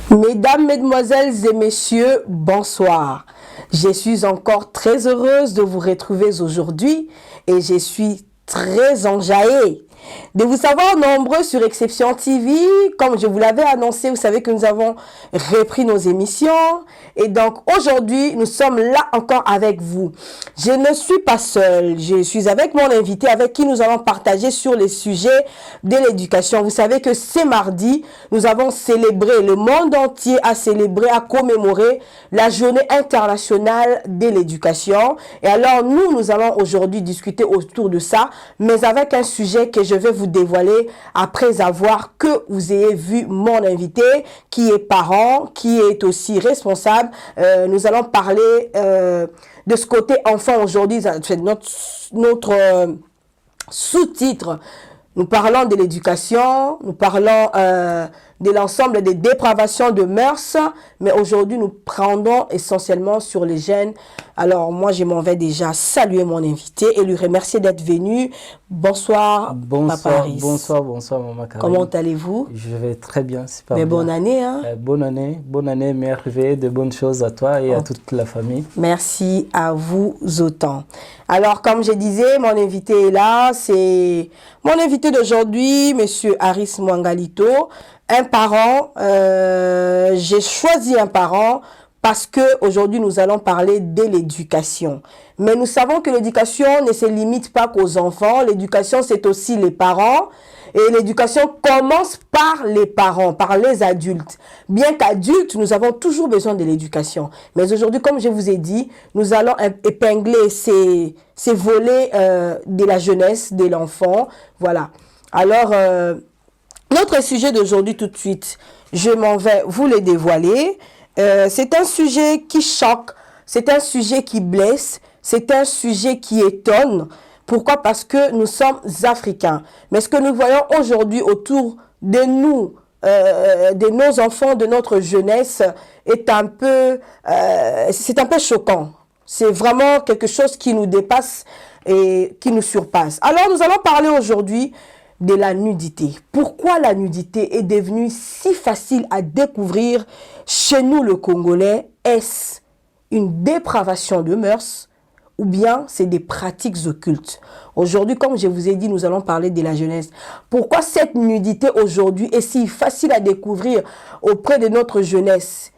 Mesdames, Mesdemoiselles et Messieurs, bonsoir. Je suis encore très heureuse de vous retrouver aujourd'hui et je suis très enjaillée de vous savoir nombreux sur Exception TV. Comme je vous l'avais annoncé, vous savez que nous avons repris nos émissions. Et donc aujourd'hui, nous sommes là encore avec vous. Je ne suis pas seule, je suis avec mon invité avec qui nous allons partager sur les sujets de l'éducation. Vous savez que ce mardi, nous avons célébré, le monde entier a célébré, a commémoré la journée internationale de l'éducation. Et alors nous allons aujourd'hui discuter autour de ça, mais avec un sujet que je vais vous dévoiler après avoir que vous ayez vu mon invité qui est parent, qui est aussi responsable. Nous allons parler de ce côté enfant aujourd'hui, notre sous-titre. Nous parlons de l'éducation, nous parlons de l'ensemble des dépravations de mœurs, mais aujourd'hui nous prendrons essentiellement sur les jeunes. Alors moi je m'en vais déjà saluer mon invité et lui remercier d'être venu. Bonsoir, Papa Aris. Bonsoir Maman Karine. Comment allez-vous? Je vais très bien, super mais bien. Bonne année hein. Bonne année, merveilleux, de bonnes choses à toi et à toute la famille. Merci à vous autant. Alors comme je disais, mon invité est là, c'est mon invité d'aujourd'hui, Monsieur Aris Mwangalito, un parent. J'ai choisi un parent parce que aujourd'hui nous allons parler de l'éducation. Mais nous savons que l'éducation ne se limite pas qu'aux enfants. L'éducation, c'est aussi les parents. Et l'éducation commence par les parents, par les adultes. Bien qu'adultes, nous avons toujours besoin de l'éducation. Mais aujourd'hui, comme je vous ai dit, nous allons épingler ces volets de la jeunesse, de l'enfant. Voilà. Alors, notre sujet d'aujourd'hui, tout de suite, je m'en vais vous le dévoiler. C'est un sujet qui choque, c'est un sujet qui blesse, c'est un sujet qui étonne. Pourquoi? Parce que nous sommes africains. Mais ce que nous voyons aujourd'hui autour de nous, de nos enfants, de notre jeunesse, est un peu choquant. C'est vraiment quelque chose qui nous dépasse et qui nous surpasse. Alors nous allons parler aujourd'hui de la nudité. Pourquoi la nudité est devenue si facile à découvrir chez nous le Congolais? Est-ce une dépravation de mœurs ou bien c'est des pratiques occultes? Aujourd'hui, comme je vous ai dit, nous allons parler de la jeunesse. Pourquoi cette nudité aujourd'hui est si facile à découvrir auprès de notre jeunesse?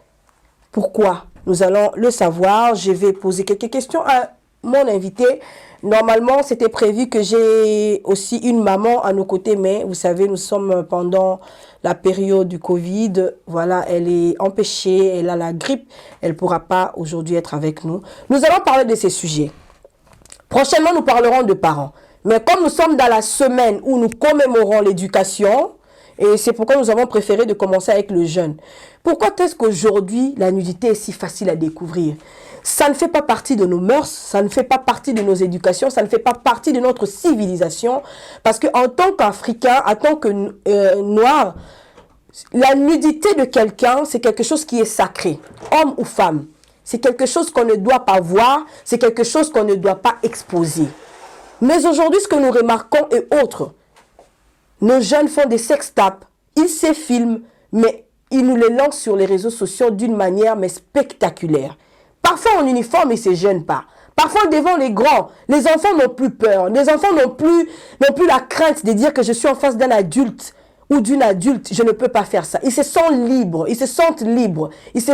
Pourquoi? Nous allons le savoir. Je vais poser quelques questions à mon invité. Normalement, c'était prévu que j'ai aussi une maman à nos côtés, mais vous savez, nous sommes pendant la période du Covid. Voilà, elle est empêchée, elle a la grippe, elle ne pourra pas aujourd'hui être avec nous. Nous allons parler de ces sujets. Prochainement, nous parlerons de parents. Mais comme nous sommes dans la semaine où nous commémorons l'éducation, et c'est pourquoi nous avons préféré de commencer avec le jeune. Pourquoi est-ce qu'aujourd'hui, la nudité est si facile à découvrir? Ça ne fait pas partie de nos mœurs, ça ne fait pas partie de nos éducations, ça ne fait pas partie de notre civilisation. Parce qu'en tant qu'Africain, en tant que Noir, la nudité de quelqu'un, c'est quelque chose qui est sacré, homme ou femme. C'est quelque chose qu'on ne doit pas voir, c'est quelque chose qu'on ne doit pas exposer. Mais aujourd'hui, ce que nous remarquons est autre. Nos jeunes font des sextapes, ils se filment, mais ils nous les lancent sur les réseaux sociaux d'une manière mais spectaculaire. Parfois en uniforme, ils ne se gênent pas. Parfois devant les grands, les enfants n'ont plus peur. Les enfants n'ont plus la crainte de dire que je suis en face d'un adulte ou d'une adulte, je ne peux pas faire ça. Ils se sentent libres, ils se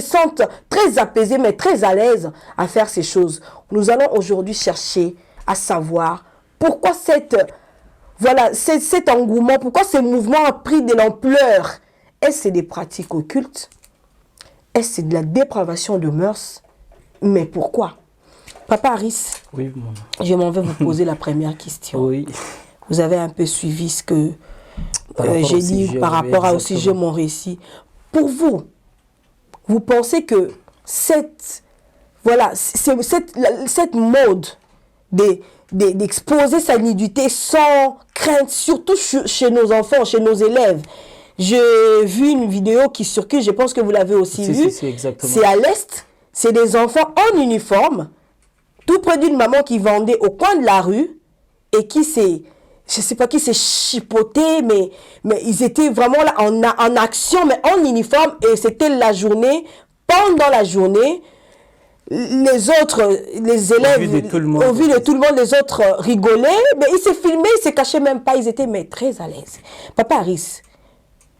sentent très apaisés, mais très à l'aise à faire ces choses. Nous allons aujourd'hui chercher à savoir pourquoi cet engouement, pourquoi ce mouvement a pris de l'ampleur. Est-ce que c'est des pratiques occultes? Est-ce que c'est de la dépravation de mœurs? Mais pourquoi? Papa Aris, oui, maman. Je m'en vais vous poser la première question. Oui. Vous avez un peu suivi ce que j'ai dit par rapport au sujet mon récit. Pour vous, vous pensez que cette mode d'exposer sa nudité sans crainte, surtout chez nos enfants, chez nos élèves. J'ai vu une vidéo qui circule, je pense que vous l'avez aussi vue. C'est à l'Est, c'est des enfants en uniforme, tout près d'une maman qui vendait au coin de la rue et qui s'est, je sais pas qui s'est chipoté, mais ils étaient vraiment là en action, mais en uniforme, et c'était la journée, pendant la journée, les autres, les élèves, au vu de tout le monde, les autres rigolaient, mais ils se filmaient, ils se cachaient même pas, ils étaient mais très à l'aise. Papa Harris,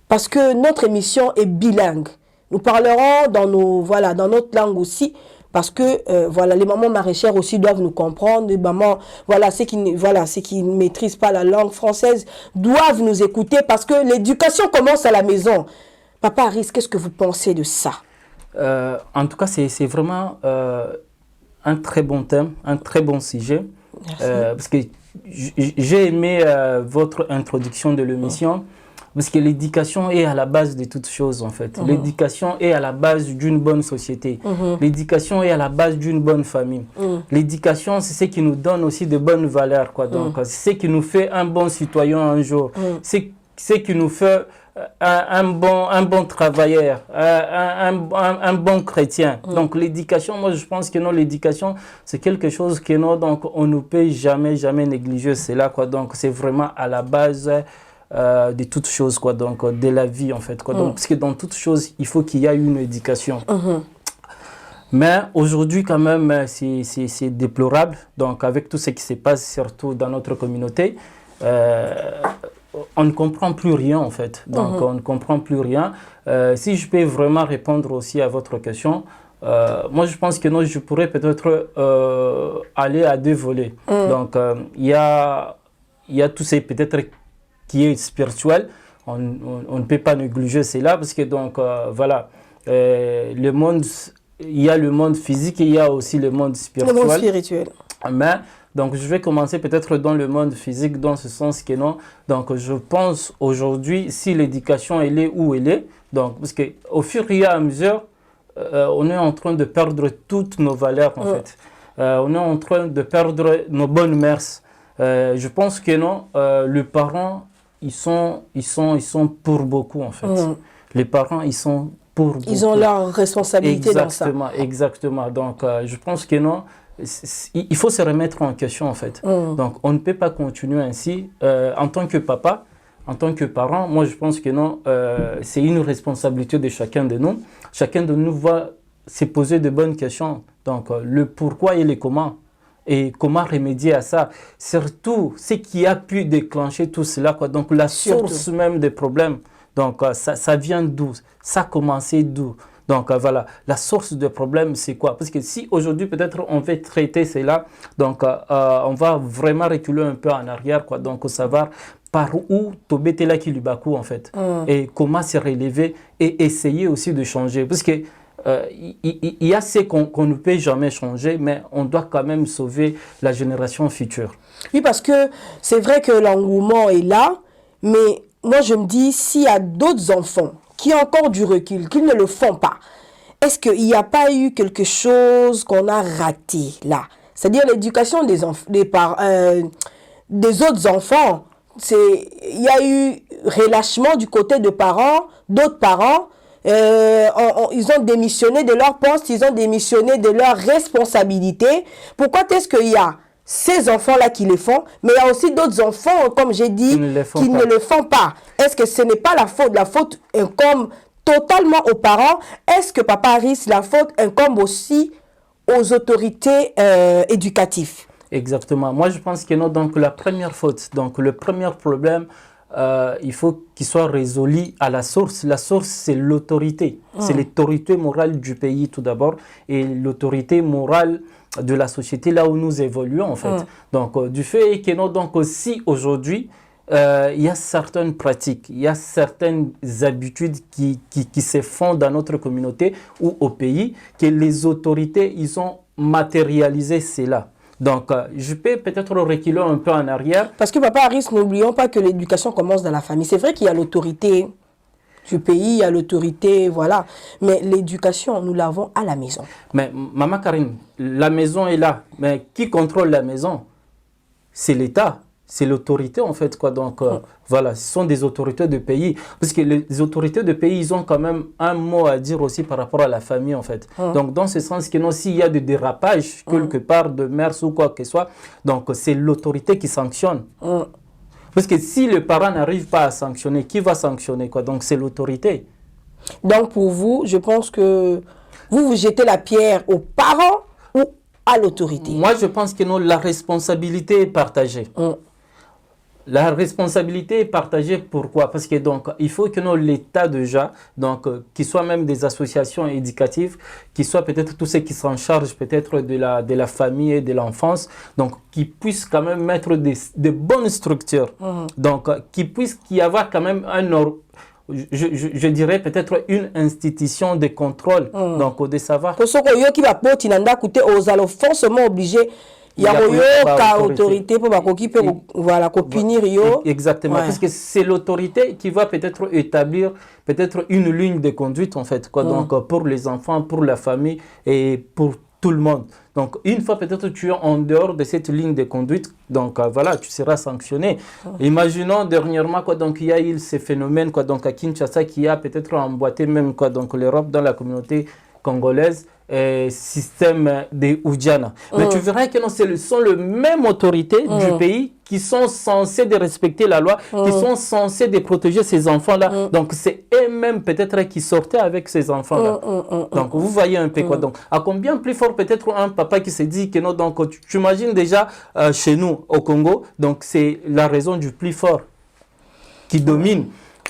parce que notre émission est bilingue, nous parlerons dans notre langue aussi, parce que voilà, les mamans maraîchères aussi doivent nous comprendre, les mamans, ceux qui ne maîtrisent pas la langue française doivent nous écouter, parce que l'éducation commence à la maison. Papa Harris, qu'est-ce que vous pensez de ça? En tout cas, c'est vraiment un très bon thème, un très bon sujet. Parce que j'ai aimé votre introduction de l'émission, parce que l'éducation est à la base de toutes choses, en fait. L'éducation est à la base d'une bonne société. L'éducation est à la base d'une bonne famille. L'éducation, c'est ce qui nous donne aussi de bonnes valeurs, quoi. Donc, c'est ce qui nous fait un bon citoyen un jour. C'est ce qui nous fait un bon travailleur, un bon chrétien. Donc l'éducation, moi je pense que non, l'éducation c'est quelque chose que non, donc on ne peut jamais négliger cela, quoi. Donc c'est vraiment à la base de toutes choses, quoi. Donc de la vie, en fait, quoi. Donc parce que dans toutes choses il faut qu'il y ait une éducation. Mais aujourd'hui quand même c'est déplorable, donc avec tout ce qui se passe surtout dans notre communauté. On ne comprend plus rien, en fait. Donc, on ne comprend plus rien. Si je peux vraiment répondre aussi à votre question, moi, je pense que non, je pourrais peut-être aller à deux volets. Donc, il y a tout ce peut-être qui est spirituel. On ne peut pas négliger cela parce que, donc, voilà, le monde, il y a le monde physique et il y a aussi le monde spirituel. Le monde spirituel. Mais, donc, je vais commencer peut-être dans le monde physique, dans ce sens que non. Donc, je pense aujourd'hui, si l'éducation, elle est où elle est, donc, parce qu'au fur et à mesure, on est en train de perdre toutes nos valeurs, en fait. On est en train de perdre nos bonnes mœurs. Je pense que non, les parents, ils sont pour beaucoup, en fait. Les parents, ils sont pour beaucoup. Ils ont leur responsabilité dans ça. Exactement. Donc, je pense que non. Il faut se remettre en question, en fait. Donc, on ne peut pas continuer ainsi. En tant que papa, en tant que parent, moi, je pense que non, c'est une responsabilité de chacun de nous. Chacun de nous va se poser de bonnes questions. Donc, le pourquoi et le comment. Et comment remédier à ça. Surtout, ce qui a pu déclencher tout cela, quoi. Donc, la source même des problèmes. Donc, ça vient d'où? Ça a commencé d'où? Donc voilà, la source de problème, c'est quoi? Parce que si aujourd'hui, peut-être, on veut traiter cela, donc on va vraiment reculer un peu en arrière, quoi. Donc, savoir par où Tobé là qui lui bakou, en fait. Et comment se relever et essayer aussi de changer. Parce que il y a ce qu'on ne peut jamais changer, mais on doit quand même sauver la génération future. Oui, parce que c'est vrai que l'engouement est là, mais moi, je me dis, s'il y a d'autres enfants qui ont encore du recul, qui ne le font pas, est-ce qu'il n'y a pas eu quelque chose qu'on a raté là? C'est-à-dire l'éducation des autres enfants. Il y a eu relâchement du côté de parents, d'autres parents. Ils ont démissionné de leur poste, ils ont démissionné de leurs responsabilités. Pourquoi est-ce qu'il y a ces enfants-là qui le font, mais il y a aussi d'autres enfants, comme j'ai dit, qui ne le font pas? Est-ce que ce n'est pas la faute incombe totalement aux parents? Est-ce que Papa Harris, la faute incombe aussi aux autorités éducatives? Exactement. Moi, je pense que non. Donc, la première faute, donc le premier problème, il faut qu'il soit résolu à la source. La source, c'est l'autorité. C'est l'autorité morale du pays, tout d'abord, et l'autorité morale de la société là où nous évoluons, en fait. Donc, du fait que non, donc aussi aujourd'hui, il y a certaines pratiques, il y a certaines habitudes qui se font dans notre communauté ou au pays, que les autorités, ils ont matérialisé cela. Donc, je peux peut-être reculer un peu en arrière. Parce que Papa Harris, n'oublions pas que l'éducation commence dans la famille. C'est vrai qu'il y a l'autorité du pays, il y a l'autorité, voilà. Mais l'éducation, nous l'avons à la maison. Mais Maman Karine, la maison est là. Mais qui contrôle la maison? c'est l'État. C'est l'autorité en fait quoi, donc voilà, ce sont des autorités de pays, parce que les autorités de pays, ils ont quand même un mot à dire aussi par rapport à la famille en fait. Donc dans ce sens que non, s'il y a des dérapages quelque part de mœurs ou quoi que ce soit, donc c'est l'autorité qui sanctionne. Parce que si le parent n'arrive pas à sanctionner, qui va sanctionner quoi? Donc c'est l'autorité. Donc pour vous, je pense que vous jetez la pierre aux parents ou à l'autorité? Moi je pense que non, la responsabilité est partagée. La responsabilité est partagée, pourquoi? Parce que donc, il faut que l'État déjà, donc, qu'il soit même des associations éducatives, qu'il soit peut-être tous ceux qui s'en chargent peut-être de la famille et de l'enfance, donc qui puissent quand même mettre de bonnes structures, donc qui puisse y avoir quand même je dirais peut-être une institution de contrôle, donc de savoir. Pour ceux qui va porter aux allons forcément obligés. Il y a une autorité pour voilà, punir. Exactement, parce que c'est l'autorité qui va peut-être établir peut-être une ligne de conduite en fait, quoi, donc pour les enfants, pour la famille et pour tout le monde. Donc une fois peut-être tu es en dehors de cette ligne de conduite, donc voilà, tu seras sanctionné. Imaginons dernièrement quoi, donc il y a eu ces phénomènes quoi, donc à Kinshasa qui a peut-être emboîté même quoi, donc l'Europe dans la communauté congolaise. Système de Oudjana. Mais tu verras que ce sont les mêmes autorités du pays qui sont censées de respecter la loi, qui sont censées de protéger ces enfants-là. Donc c'est eux-mêmes peut-être qui sortaient avec ces enfants-là. Donc vous voyez un peu quoi. Donc à combien plus fort peut-être un papa qui se dit que non, donc tu imagines déjà chez nous au Congo, donc c'est la raison du plus fort qui domine.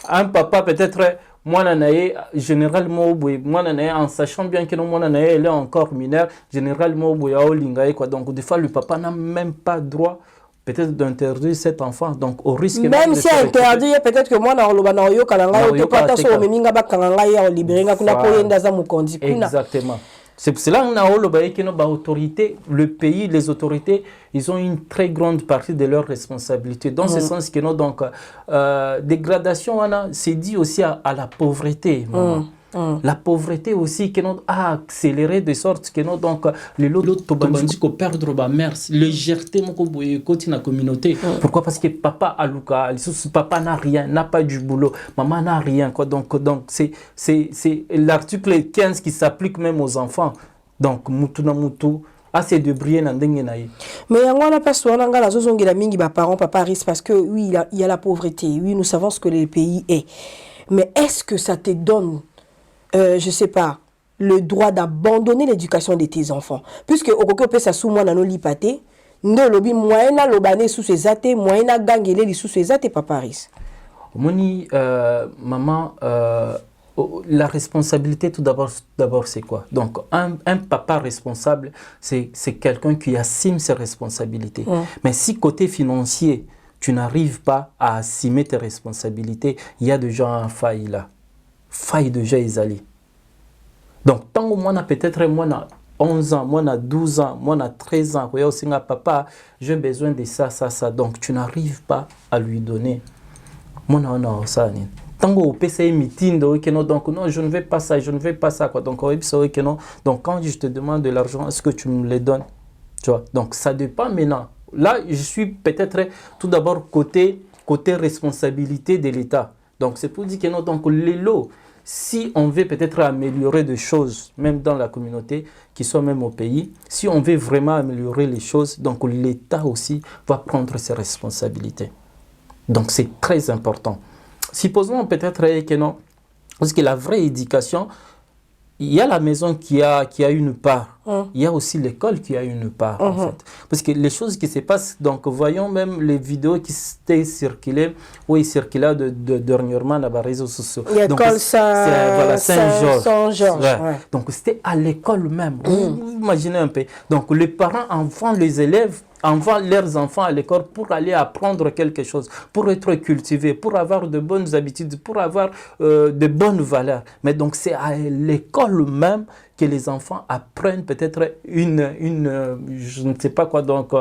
Un papa peut-être moi, généralement, en sachant bien que elle est encore mineure, généralement, donc des fois, le papa n'a même pas droit peut-être d'interdire cet enfant. Donc, au risque même si interdit, peut-être que moi, exactement. C'est pour cela que le pays, les autorités, ils ont une très grande partie de leurs responsabilités. Dans ce sens que donc, dégradation, c'est dit aussi à la pauvreté. La pauvreté aussi qui a accéléré de sorte que donc les lots tobandis ko perdre ba mère légèreté moko boye côté na communauté. Pourquoi? Parce que papa aluka, papa n'a rien, n'a pas du boulot, maman n'a rien quoi. Donc c'est l'article 15 qui s'applique même aux enfants. Donc mutu na mutu assez de briller na ndenge na ye. Mais on a pas souvent ngala zozongela mingi ba parents papa risque parce que oui il y a la pauvreté. Oui, nous savons ce que le pays est. Mais est-ce que ça te donne je sais pas, le droit d'abandonner l'éducation de tes enfants? Puisque au coco peut s'assumer dans nos lipatés, nous lobby moyen lobané sous ses athées, moyen gangélé sous ses athées paparis. Moni, maman, la responsabilité tout d'abord c'est quoi? Donc un papa responsable, c'est quelqu'un qui assume ses responsabilités. Mais si côté financier, tu n'arrives pas à assumer tes responsabilités, il y a déjà un faille là. Faille déjà isolée. Donc, tant que moi, peut-être moi, 11 ans, moi, 12 ans, moi, 13 ans, papa, j'ai besoin de ça. Donc, tu n'arrives pas à lui donner. Moi, non, ça. Tant que au PC meeting, donc, non, je ne veux pas ça, quoi. Donc, donc, quand je te demande de l'argent, est-ce que tu me le donnes? Tu vois? Donc, ça dépend maintenant. Là, je suis peut-être tout d'abord côté responsabilité de l'État. Donc, c'est pour dire que non, donc, les lots, si on veut peut-être améliorer des choses, même dans la communauté, qui sont même au pays, si on veut vraiment améliorer les choses, donc l'État aussi va prendre ses responsabilités. Donc, c'est très important. Supposons peut-être que non, parce que la vraie éducation, il y a la maison qui a une part. Il y a aussi l'école qui a une part, en fait. Parce que les choses qui se passent, donc voyons même les vidéos qui étaient circulées, dernièrement dans les réseaux sociaux. L'école Saint-Georges. Ouais. Donc c'était à l'école même. Vous imaginez un peu. Donc les parents envoient les élèves, envoient leurs enfants à l'école pour aller apprendre quelque chose, pour être cultivés, pour avoir de bonnes habitudes, pour avoir de bonnes valeurs. Mais donc c'est à l'école même que les enfants apprennent peut-être je ne sais pas quoi, donc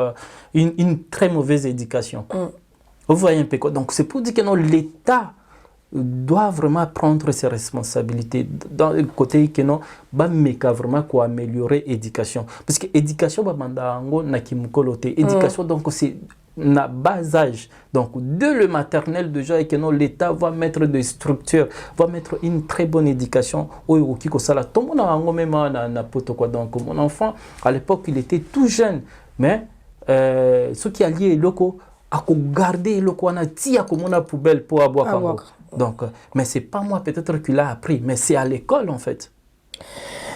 une très mauvaise éducation. Vous voyez un peu quoi. Donc c'est pour dire que non, l'État doit vraiment prendre ses responsabilités dans le côté que non, vraiment quoi améliorer l'éducation. Parce que l'éducation, éducation donc c'est na bas âge. Donc, dès le maternel déjà, et que l'État va mettre des structures, va mettre une très bonne éducation. Donc, mon enfant, à l'époque, il était tout jeune, mais ce qui a lié locaux, à garder le coin tia comme on poubelle pour avoir. Donc, mais c'est pas moi peut-être qui l'a appris, mais c'est à l'école en fait.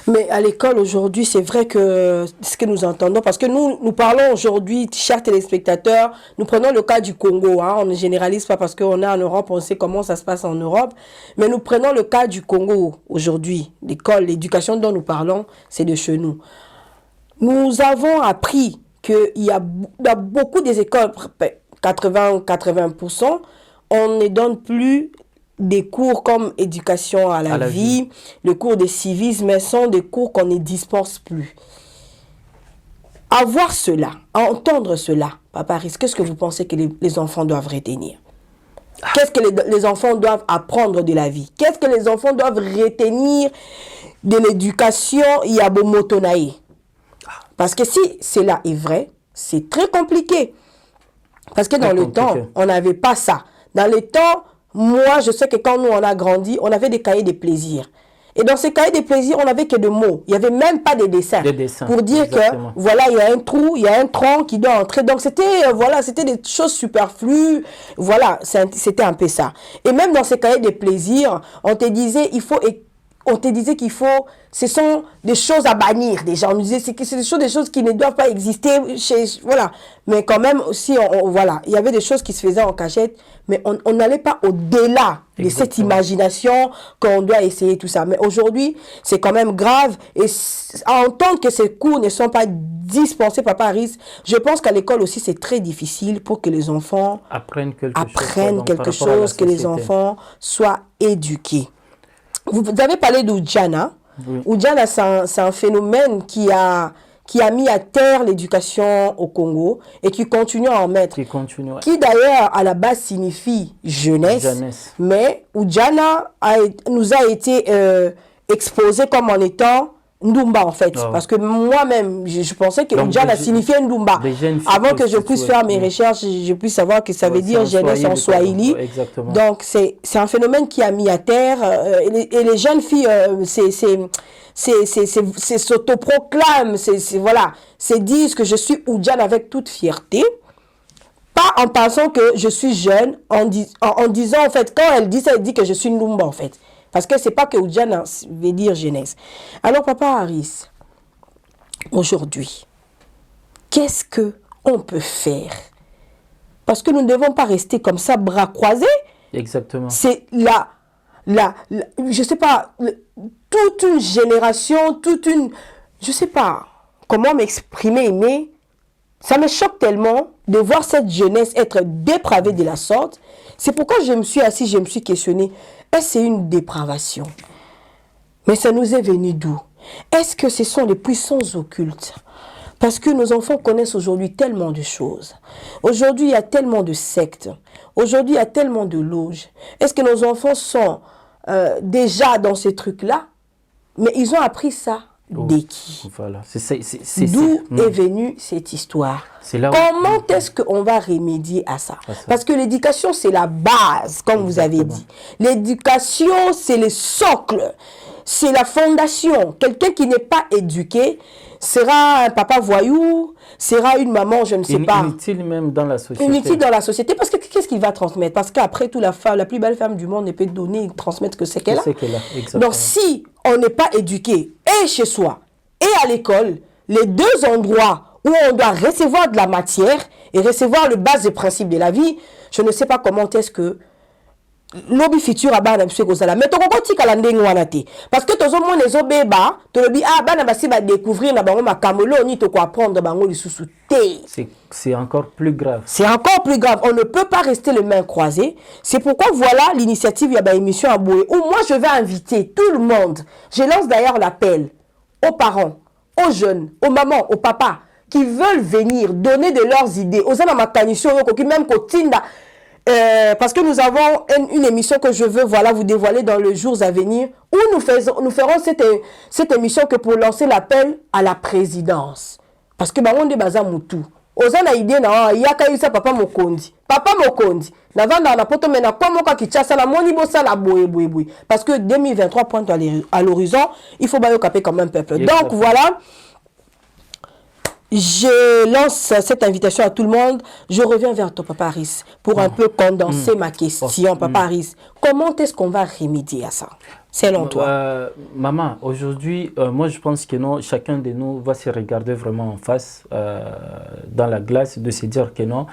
Mais à l'école aujourd'hui, c'est vrai que ce que nous entendons, parce que nous parlons aujourd'hui, chers téléspectateurs, nous prenons le cas du Congo, hein, on ne généralise pas parce qu'on est en Europe, on sait comment ça se passe en Europe, mais nous prenons le cas du Congo aujourd'hui. L'école, l'éducation dont nous parlons, c'est de chez nous. Nous avons appris qu'il y a beaucoup des écoles, 80%, on ne donne plus des cours comme éducation à la vie, le cours de civisme, mais sont des cours qu'on ne dispense plus. À voir cela, à entendre cela, Papa Aris, qu'est-ce que vous pensez que les enfants doivent retenir? Qu'est-ce que les enfants doivent apprendre de la vie? Qu'est-ce que les enfants doivent retenir de l'éducation Yabomotonaï? Parce que si cela est vrai, c'est très compliqué. Parce que dans le temps, on n'avait pas ça. Dans le temps, moi, je sais que quand nous, on a grandi, on avait des cahiers de plaisir. Et dans ces cahiers de plaisir, on n'avait que des mots. Il n'y avait même pas de dessins. Pour dire exactement. Que, voilà, il y a un trou, il y a un tronc qui doit entrer. Donc, c'était, voilà, c'était des choses superflues. Voilà, c'était un peu ça. Et même dans ces cahiers de plaisir, on te disait, qu'il faut, ce sont des choses à bannir déjà. On nous disait c'est des choses qui ne doivent pas exister voilà. Mais quand même aussi, voilà, il y avait des choses qui se faisaient en cachette, mais on n'allait pas au-delà de cette imagination qu'on doit essayer tout ça. Mais aujourd'hui, c'est quand même grave. Et à entendre que ces cours ne sont pas dispensés par Paris, je pense qu'à l'école aussi, c'est très difficile pour que les enfants apprennent quelque chose, que les enfants soient éduqués. Vous avez parlé d'Oudjana. Oui. Oudjana, c'est un phénomène qui a mis à terre l'éducation au Congo et qui continue à en mettre. Qui d'ailleurs, à la base, signifie jeunesse. Mais Oudjana nous a été exposé comme en étant Ndumba en fait. Parce que moi-même, je pensais que Oudjana signifiait Ndumba. Avant que je puisse faire mes recherches, je puisse savoir que ça veut dire jeunesse en Swahili. Donc, c'est un phénomène qui a mis à terre. Et les jeunes filles, s'autoproclament, voilà, disent que je suis Oudjana avec toute fierté. Pas en pensant que je suis jeune, en disant en fait, quand elle dit ça, elle dit que je suis Ndumba en fait. Parce que c'est pas que Oudjana veut dire jeunesse. Alors, Papa Aris, aujourd'hui, qu'est-ce qu'on peut faire? Parce que nous ne devons pas rester comme ça, bras croisés. Exactement. C'est je sais pas, toute une génération, je sais pas comment m'exprimer, mais ça me choque tellement de voir cette jeunesse être dépravée de la sorte. C'est pourquoi je me suis assis, je me suis questionné. Est-ce que c'est une dépravation? Mais ça nous est venu d'où? Est-ce que ce sont les puissances occultes? Parce que nos enfants connaissent aujourd'hui tellement de choses. Aujourd'hui, il y a tellement de sectes. Aujourd'hui, il y a tellement de loges. Est-ce que nos enfants sont déjà dans ces trucs-là? Mais ils ont appris ça de qui? Voilà. D'où est venue cette histoire? Comment est-ce qu'on va remédier à ça? Parce que l'éducation, c'est la base, comme vous avez dit. L'éducation, c'est le socle, c'est la fondation. Quelqu'un qui n'est pas éduqué sera un papa voyou, sera une maman, je ne sais pas. Inutile même dans la société. Inutile dans la société, parce que qu'est-ce qu'il va transmettre? Parce qu'après tout, la plus belle femme du monde ne peut donner, transmettre que c'est qu'elle a. Donc si on n'est pas éduqué, et chez soi, et à l'école, les deux endroits où on doit recevoir de la matière et recevoir le base des principes de la vie, je ne sais pas comment est-ce que lobby futur a bana mswe kozala mais to kokoti kala ndenge wana te parce que tozo mona ezo beba to lobi bana basi ba découvrir na bango makambo lo ni to ko apprendre bango lisusu te. C'est encore plus grave. C'est encore plus grave. On ne peut pas rester les mains croisées. C'est pourquoi voilà l'initiative ya ba émission à Boué où moi je vais inviter tout le monde. Je lance d'ailleurs l'appel aux parents, aux jeunes, aux mamans, aux papas qui veulent venir donner de leurs idées aux ana makanisho qui même kotinda. Parce que nous avons une émission que je veux vous dévoiler dans les jours à venir où nous ferons cette émission que pour lancer l'appel à la présidence. Parce que on est basé Moutou. ozana idée na yaka yusa papa mokondi. Papa mokondi. Na vanda na poto mena comme ka kichasa na moni bossa la boye. Parce que 2023 pointe à l'horizon, il faut bayo caper comme un peuple. Donc voilà. Je lance cette invitation à tout le monde. Je reviens vers toi, Papa Aris, pour un peu condenser ma question. Papa Aris, comment est-ce qu'on va remédier à ça, selon toi? Maman, aujourd'hui, moi je pense que non, chacun de nous va se regarder vraiment en face, dans la glace, de se dire que non,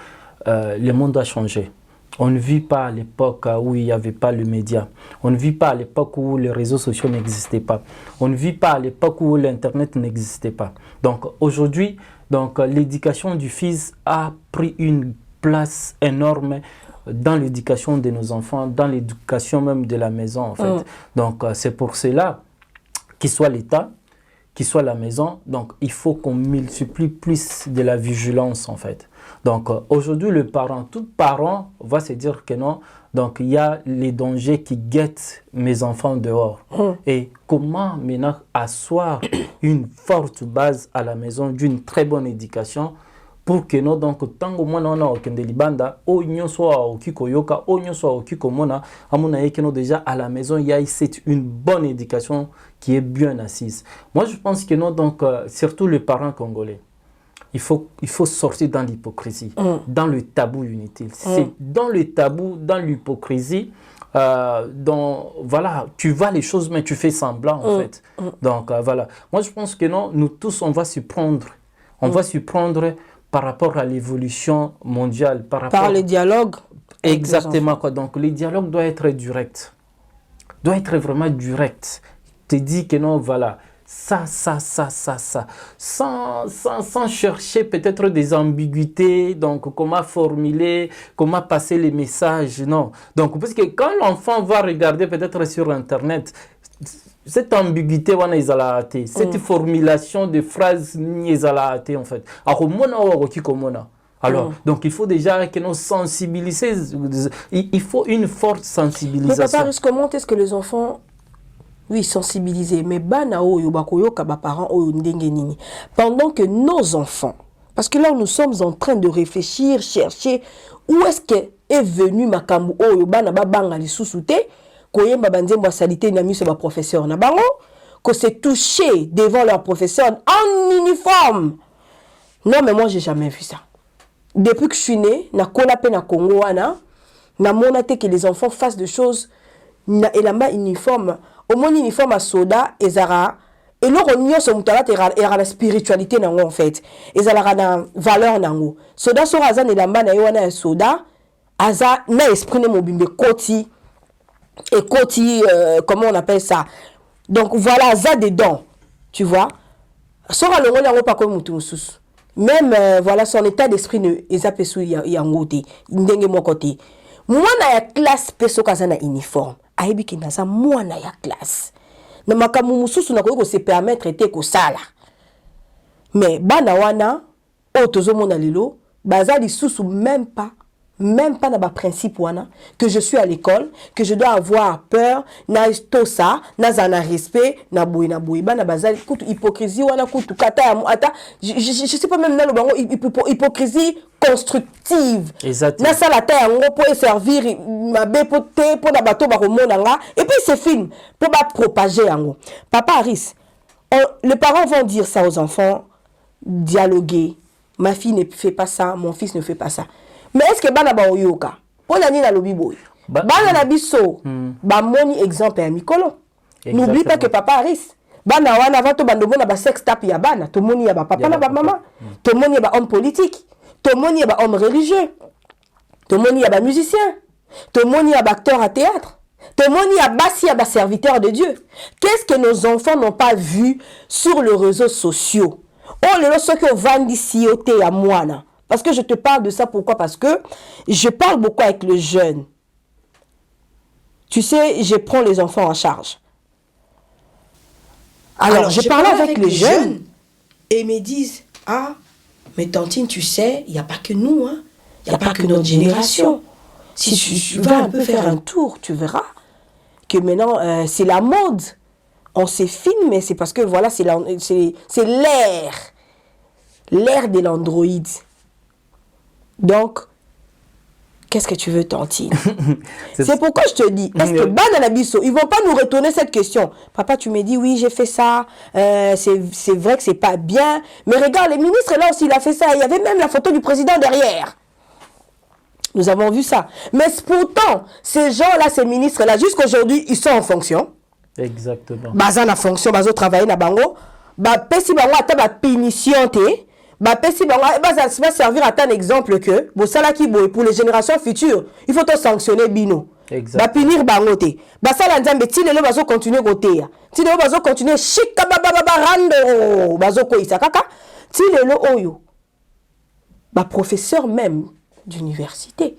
le monde a changé. On ne vit pas à l'époque où il n'y avait pas le média. On ne vit pas à l'époque où les réseaux sociaux n'existaient pas. On ne vit pas à l'époque où l'Internet n'existait pas. Donc aujourd'hui, l'éducation du fils a pris une place énorme dans l'éducation de nos enfants, dans l'éducation même de la maison en fait. Donc c'est pour cela qu'il soit l'État, qu'il soit la maison, donc il faut qu'on multiplie plus de la vigilance en fait. Donc aujourd'hui, le parent, tout parent va se dire que non, donc il y a les dangers qui guettent mes enfants dehors. Et comment maintenant asseoir une forte base à la maison d'une très bonne éducation pour que non, donc tant que moi on a aucun délibanda, au nyon soit au kikoyoka, au nyon soit au kikomona, à mon avis que non déjà à la maison il y a une bonne éducation qui est bien assise. Moi je pense que non, donc surtout les parents congolais. Il faut sortir dans l'hypocrisie, dans le tabou inutile. C'est dans le tabou, dans l'hypocrisie, voilà, tu vois les choses, mais tu fais semblant, en fait. Donc, voilà. Moi, je pense que non, nous tous, on va s'y prendre. On va s'y prendre par rapport à l'évolution mondiale. Par les dialogues. Exactement, quoi. Donc, le dialogue doit être direct. Doit être vraiment direct. Tu dis que non, voilà. Ça. Sans chercher peut-être des ambiguïtés, donc comment formuler, comment passer les messages, non. Donc, parce que quand l'enfant va regarder peut-être sur Internet, cette ambiguïté, cette formulation de phrases, en fait. Alors, donc il faut déjà que nous sensibiliser, il faut une forte sensibilisation. Mais papa, comment est-ce que les enfants... Oui, sensibiliser, mais bana oyo bakoyoka ba parents oyo ndenge nini. Pendant que nos enfants, parce que là nous sommes en train de réfléchir, chercher où est-ce que est venu makambu oyo bana ba banga lisusu te, koyemba banzembo salité na miso ba professeur na bango, que c'est touché devant leur professeur en uniforme. Non mais moi j'ai jamais vu ça. Depuis que je suis née, na kola pe na Congo wana, na monate que les enfants fassent des choses na elamba uniforme. Au moins uniforme à soda et zara et le renion sur mutala era la spiritualité nango en fait et zara na valeur nango soda sur azan et lamba na yoana soda aza na esprit ne mobimbe koti et koti comment on appelle ça, donc voilà aza dedans, tu vois sora le nango pas comme mutu mususu même voilà son état d'esprit ne ezapesu ya ngote ndenge mo côté moi na ya classe peso kazana uniforme ayebi ki naza mwana ya classe na makamu mususu na ko se permettre te ko sala mais bana wana o tozomona lelo baza lisusu même pas na ba principe wana que je suis à l'école, que je dois avoir peur na tout ça na zana respect na boui bana bazali kutu hypocrisie wana kutu kata ata je sais pas même na lo bango hypocrisie constructive. Exactement. Na sala ta yango pour servir mabe pote pour na bato ba komona nga et puis c'est film pour ba propager yango. Papa Aris, les parents vont dire ça aux enfants, dialoguer. Ma fille ne fait pas ça, mon fils ne fait pas ça. Mais est-ce que bana ba oyoka? On a ni na lobi boy. Bana na biso, ba moni exemple ya mikolo. N'oublie pas que papa Aris, bana wana va to bandomo na ba sex tap ya bana, to moni ya ba papa na ba maman, to moni ya ba homme politique, to moni ya ba homme religieux, to moni ya ba musicien, to moni ya ba acteur à théâtre, to moni ya basi ya ba serviteur de Dieu. Qu'est-ce que nos enfants n'ont pas vu sur les réseaux sociaux? Oh le ce que vandi sioté à moana. Parce que je te parle de ça, pourquoi? Parce que je parle beaucoup avec les jeunes. Tu sais, je prends les enfants en charge. Alors je parle avec les jeunes et ils me disent, ah, mais Tantine, tu sais, il n'y a pas que nous, hein. Il n'y a pas que notre génération. Si tu vas un peu faire un tour, tu verras que maintenant, c'est la mode. On se filme, mais c'est parce que, voilà, c'est l'ère de l'androïde. Donc, qu'est-ce que tu veux, Tantine? C'est pourquoi je te dis, est-ce que Bananabiso, ils vont pas nous retourner cette question? Papa, tu me dis, oui, j'ai fait ça, c'est vrai que c'est pas bien, mais regarde, les ministres, là aussi, il a fait ça, il y avait même la photo du président derrière. Nous avons vu ça. Mais pourtant, ces gens-là, ces ministres-là, jusqu'aujourd'hui, ils sont en fonction. Exactement. Baza na fonction, bazo travailler na bango. Ba pesi bango ata ba punition te. Ba pesi bango baza va servir à un exemple que bo sala ki boy pour les générations futures, il faut te sanctionner bino. Ba punir bango te. Ba sala nzambe ti lelo bazo continuer côté ya. Ti lelo bazo continuer chika ba rando bazo ko isa kaka. Ti lelo oyo. Ba professeur même d'université.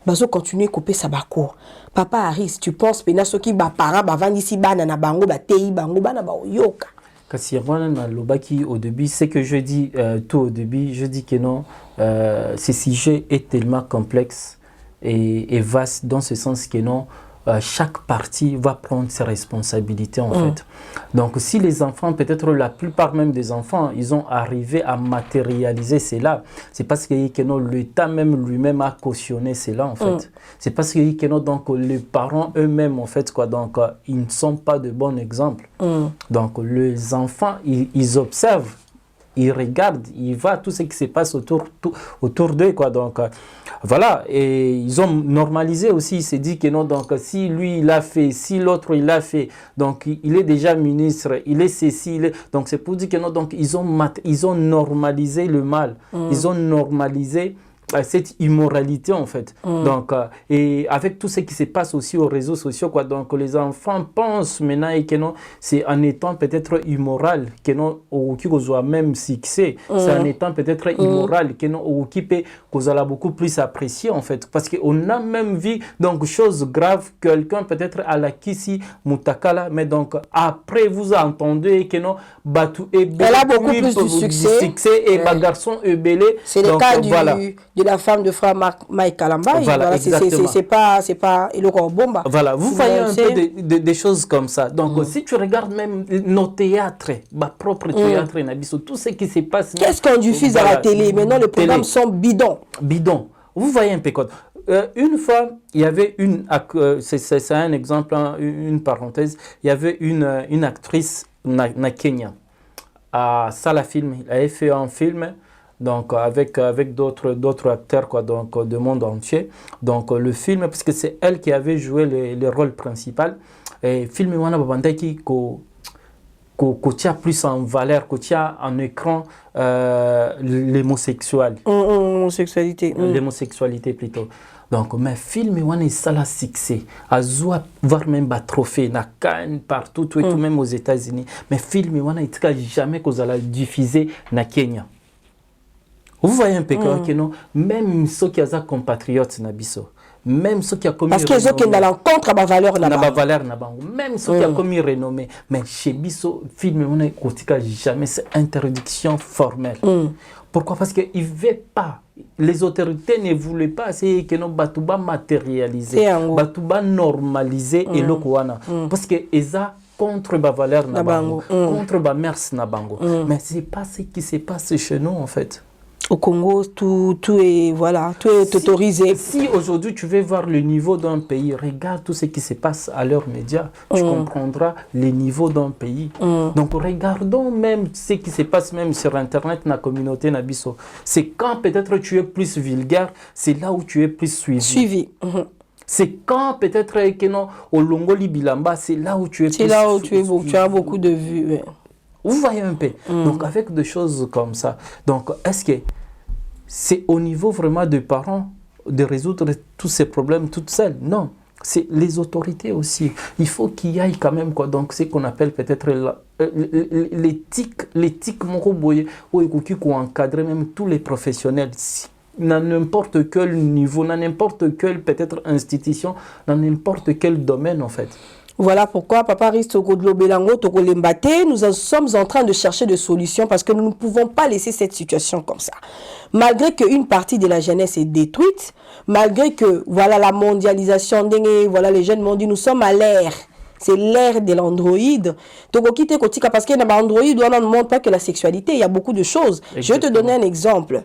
Bazo continuer couper sa bacour. Papa Aris, tu penses pena soki ba para ba vandisi bana na bango ba tei bango bana ba oyoka. Kasi wana na lobaki au début, c'est que je dis tout au début, je dis que non, ce sujet est tellement complexe et vaste dans ce sens que non, chaque partie va prendre ses responsabilités en fait. Donc si les enfants, peut-être la plupart même des enfants, ils ont arrivé à matérialiser cela, c'est parce que l'État même lui-même a cautionné cela en fait. C'est parce que donc les parents eux-mêmes en fait quoi, donc ils ne sont pas de bons exemples. Donc les enfants ils observent, ils regardent, ils voient tout ce qui se passe autour d'eux quoi. Donc voilà, et ils ont normalisé aussi, il s'est dit que non, donc si lui il a fait, si l'autre il a fait, donc il est déjà ministre, il est ceci, donc c'est pour dire que non, donc ils ont normalisé le mal, ils ont normalisé cette immoralité en fait. Donc et avec tout ce qui se passe aussi aux réseaux sociaux quoi, donc les enfants pensent maintenant et que non, c'est en étant peut-être immoral que non ou qui soit même succès, c'est en étant peut-être immoral que non ou qui peut qu'on a beaucoup plus apprécié en fait, parce que on a même vu donc chose grave, quelqu'un peut-être à la Kisi Mutakala, mais donc après vous entendez que non Batu et elle a beaucoup plus de succès et garçon belé, c'est le cas de la femme de frère Mike Kalamba. Voilà, c'est pas il bomba. Voilà, vous voyez un peu des choses comme ça. Donc si tu regardes même nos théâtres, ma propre théâtre, tout ce qui se passe. Qu'est-ce qu'on diffuse à la télé? Maintenant les programmes sont bidons. Bidons. Vous voyez un peu quoi. Une fois, il y avait c'est un exemple, une parenthèse, il y avait une actrice na Kenya. À Sala Film, elle avait fait un film donc avec d'autres acteurs quoi, donc du monde entier. Donc le film, parce que c'est elle qui avait joué le rôle principal. Et film wana babandaki ko tient plus en valeur, ko tient en écran l'homosexualité. L'homosexualité plutôt. Donc, mais film wana ça la succès, azwa voir même ba trophée na Cannes partout tout et tout même aux États-Unis. Mais film wana itika jamais qu'on la diffuser na Kenya. Vous voyez un peu que non, même ceux qui ont compatriotes na biso, même ceux qui ont commis parce que ceux qui ont l'encontre à ma valeur là-bas, même ceux qui ont commis renommé, mais chez biso film on est jamais c'est interdiction formelle. Pourquoi? Parce que ils veulent pas, les autorités ne voulaient pas, c'est que non batuba matérialiser, batuba normaliser et le kouana, parce que eza contre ma valeur na bango, contre ma mers na bango, mais c'est pas ce qui se passe chez nous en fait. Au Congo, tout est autorisé. Si aujourd'hui tu veux voir le niveau d'un pays, regarde tout ce qui se passe à leurs médias, tu comprendras le niveau d'un pays. Donc regardons même ce qui se passe même sur Internet, dans la communauté Nabiso. C'est quand peut-être tu es plus vulgaire, c'est là où tu es plus suivi. C'est quand peut-être que non, au Longoli Bilamba, c'est là où tu es c'est là où tu as beaucoup de vues. Ouais. Vous voyez un peu. Donc avec des choses comme ça. Donc est-ce que c'est au niveau vraiment des parents de résoudre tous ces problèmes toutes seules? Non. C'est les autorités aussi. Il faut qu'il y ait quand même quoi. Donc ce qu'on appelle peut-être l'éthique moroboye où il faut encadrer même tous les professionnels. Dans n'importe quel niveau, dans n'importe quelle peut-être institution, dans n'importe quel domaine en fait. Voilà pourquoi, Papa Ristoko de Lobelango, Toko Lembate, nous sommes en train de chercher des solutions parce que nous ne pouvons pas laisser cette situation comme ça. Malgré qu'une partie de la jeunesse est détruite, malgré que, voilà, la mondialisation, voilà, les jeunes m'ont dit, nous sommes à l'ère. C'est l'ère de l'androïde. Parce que dans l'androïde, on ne montre pas que la sexualité, il y a beaucoup de choses. Exactement. Je vais te donner un exemple.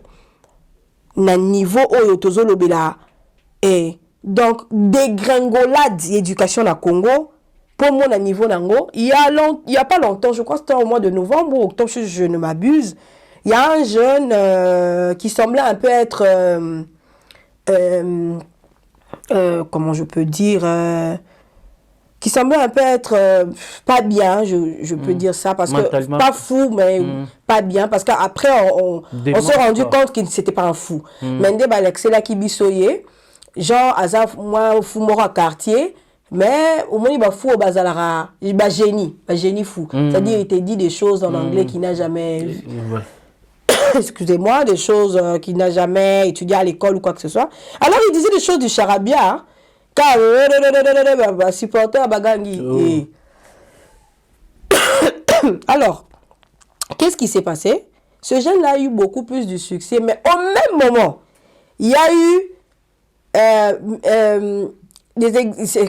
na niveau oyo tozolobela et donc dégringolade éducation na Congo pour mon niveau nango il y a pas longtemps, je crois que c'était au mois de novembre ou octobre, je ne m'abuse, il y a un jeune qui semblait un peu être comment je peux dire qui semblait un peu être pas bien, je peux dire ça, parce que pas fou, mais pas bien, parce qu'après on s'est rendu compte qu'il n'était pas un fou. Mende Balexé là qui bisoye, genre azaf moi fou mort à quartier, mais au moins il va fou au bazalara, il va génie fou. C'est-à-dire il te dit des choses en anglais qu'il n'a jamais excusez-moi, des choses qu'il n'a jamais étudié à l'école ou quoi que ce soit. Alors il disait des choses du charabia, hein. Supporter Bagangi. Alors, qu'est-ce qui s'est passé? Ce jeune-là a eu beaucoup plus de succès, mais au même moment, il y a eu